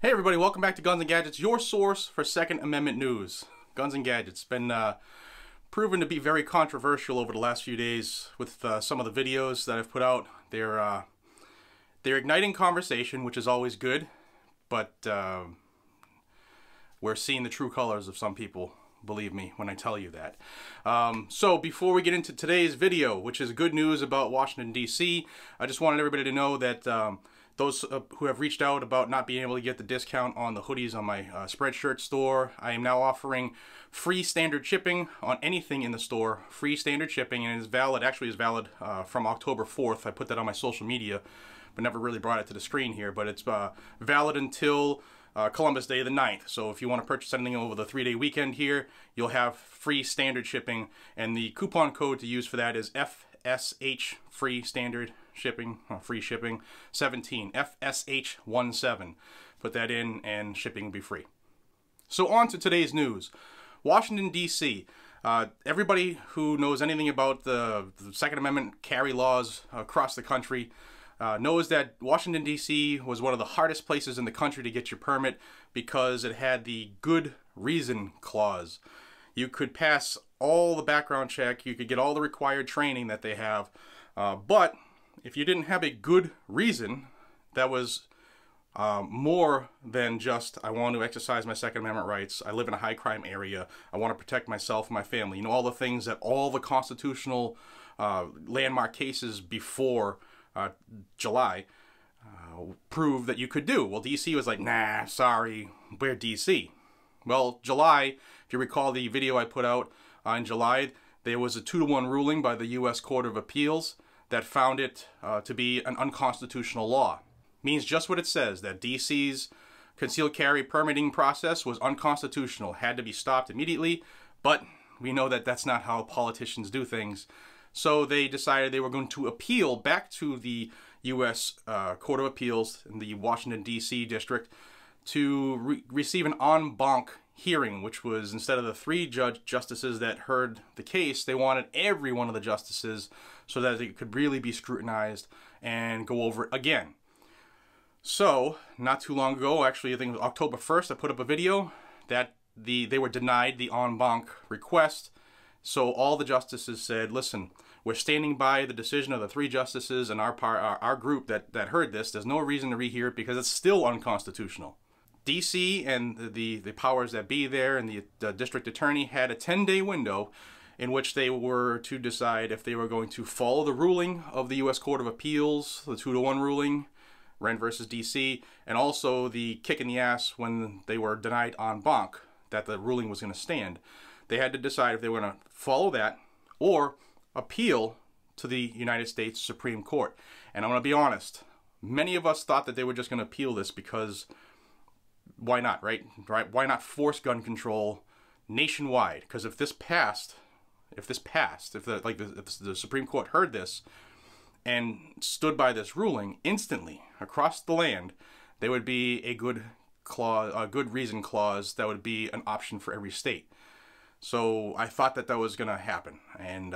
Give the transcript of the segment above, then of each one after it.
Hey everybody, welcome back to Guns and Gadgets, your source for Second Amendment news. Guns and Gadgets been proven to be very controversial over the last few days with some of the videos that I've put out. They're igniting conversation, which is always good, but we're seeing the true colors of some people. Believe me when I tell you that. So before we get into today's video, which is good news about Washington, D.C., I just wanted everybody to know that those who have reached out about not being able to get the discount on the hoodies on my Spreadshirt store, I am now offering free standard shipping on anything in the store. Free standard shipping, and it is valid, actually is valid from October 4th. I put that on my social media, but never really brought it to the screen here. But it's valid until Columbus Day the 9th. So if you want to purchase anything over the 3-day weekend here, you'll have free standard shipping. And the coupon code to use for that is FSH, free standard shipping, free shipping 17, FSH17. Put that in and shipping will be free. So on to today's news. Washington, D.C. Everybody who knows anything about the Second Amendment carry laws across the country knows that Washington, D.C. was one of the hardest places in the country to get your permit because it had the good reason clause. You could pass all the background check, you could get all the required training that they have, but if you didn't have a good reason that was more than just, I want to exercise my Second Amendment rights, I live in a high crime area, I want to protect myself and my family, you know, all the things that all the constitutional landmark cases before July proved that you could do. Well, DC was like, nah, sorry, we're DC. Well, July, if you recall the video I put out in July, there was a 2-to-1 ruling by the U.S. Court of Appeals that found it to be an unconstitutional law. Means just what it says, that DC's concealed carry permitting process was unconstitutional, had to be stopped immediately, but we know that that's not how politicians do things. So they decided they were going to appeal back to the U.S. Court of Appeals in the Washington, D.C. district to receive an en banc hearing, which was, instead of the 3 justices that heard the case, they wanted every one of the justices so that it could really be scrutinized and go over it again. So, not too long ago, actually I think it was October 1st, I put up a video that they were denied the en banc request. So all the justices said, listen, we're standing by the decision of the 3 justices and our group that heard this. There's no reason to rehear it because it's still unconstitutional. DC and the powers that be there and the district attorney had a 10-day window in which they were to decide if they were going to follow the ruling of the U.S. Court of Appeals, the 2-to-1 ruling, Wren versus DC, and also the kick in the ass when they were denied en banc, that the ruling was going to stand. They had to decide if they were going to follow that or appeal to the United States Supreme Court. And I'm going to be honest, many of us thought that they were just going to appeal this because why not, right? Why not force gun control nationwide? Because if this passed, if the Supreme Court heard this and stood by this ruling, instantly across the land, there would be a good reason clause that would be an option for every state. So I thought that was going to happen. And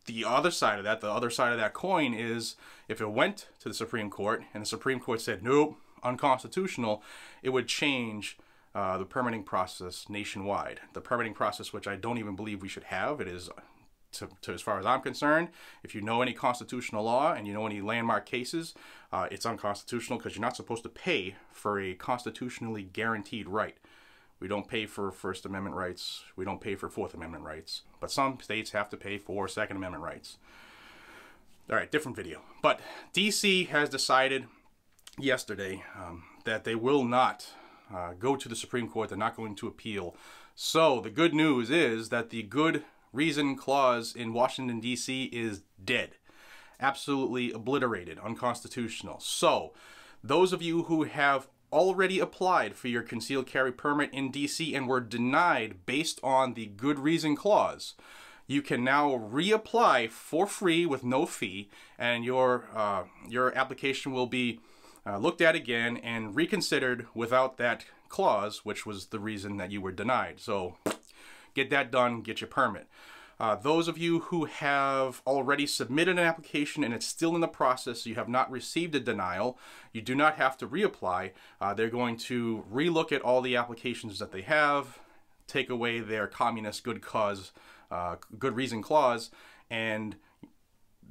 the other side of that coin is if it went to the Supreme Court and the Supreme Court said, nope, unconstitutional, it would change the permitting process nationwide. The permitting process, which I don't even believe we should have. It is, as far as I'm concerned, if you know any constitutional law and you know any landmark cases, it's unconstitutional because you're not supposed to pay for a constitutionally guaranteed right. We don't pay for First Amendment rights. We don't pay for Fourth Amendment rights. But some states have to pay for Second Amendment rights. All right, different video. But DC has decided yesterday that they will not go to the Supreme Court. They're not going to appeal. So the good news is that the good reason clause in Washington, D.C. is dead. Absolutely obliterated, unconstitutional. So those of you who have already applied for your concealed carry permit in DC and were denied based on the good reason clause, you can now reapply for free with no fee, and your application will be looked at again and reconsidered without that clause, which was the reason that you were denied. So get that done, get your permit. Those of you who have already submitted an application and it's still in the process, so you have not received a denial, you do not have to reapply. They're going to relook at all the applications that they have, take away their communist good reason clause, and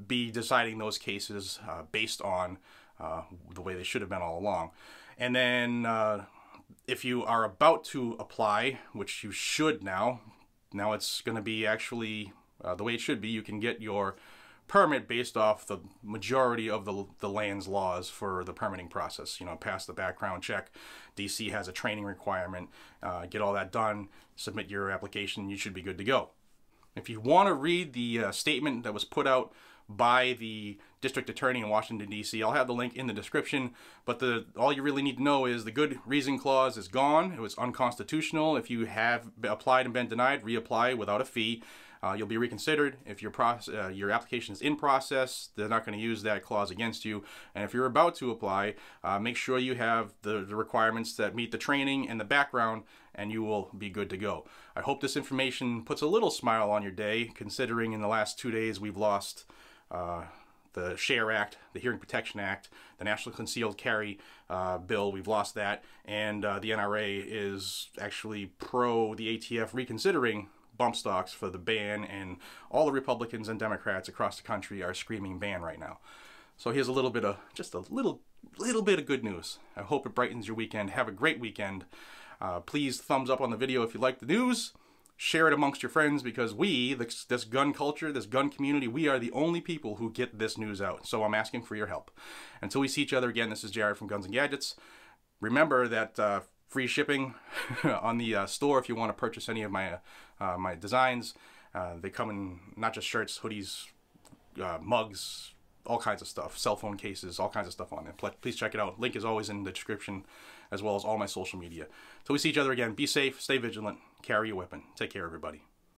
be deciding those cases based on the way they should have been all along. And then if you are about to apply, which you should now it's going to be actually the way it should be. You can get your permit based off the majority of the land's laws for the permitting process. You know, pass the background check. DC has a training requirement. Get all that done, submit your application, you should be good to go. If you want to read the statement that was put out by the district attorney in Washington, D.C., I'll have the link in the description, but all you really need to know is the good reason clause is gone. It was unconstitutional. If you have applied and been denied, reapply without a fee. You'll be reconsidered. If your application is in process, they're not going to use that clause against you. And if you're about to apply, make sure you have the requirements that meet the training and the background, and you will be good to go. I hope this information puts a little smile on your day, considering in the last 2 days we've lost the SHARE Act, the Hearing Protection Act, the National Concealed Carry bill. We've lost that, and the NRA is actually pro the ATF reconsidering bump stocks for the ban, and all the Republicans and Democrats across the country are screaming ban right now. So here's a little bit of, just a little bit of good news. I hope it brightens your weekend. Have a great weekend. Please thumbs up on the video if you like the news. Share it amongst your friends, because we, this gun culture, this gun community, we are the only people who get this news out. So I'm asking for your help. Until we see each other again, this is Jared from Guns and Gadgets. Remember that free shipping on the store if you want to purchase any of my my designs. They come in not just shirts, hoodies, mugs, all kinds of stuff, cell phone cases, all kinds of stuff on there. Please check it out. Link is always in the description, as well as all my social media. Till we see each other again, be safe, stay vigilant, carry your weapon. Take care, everybody.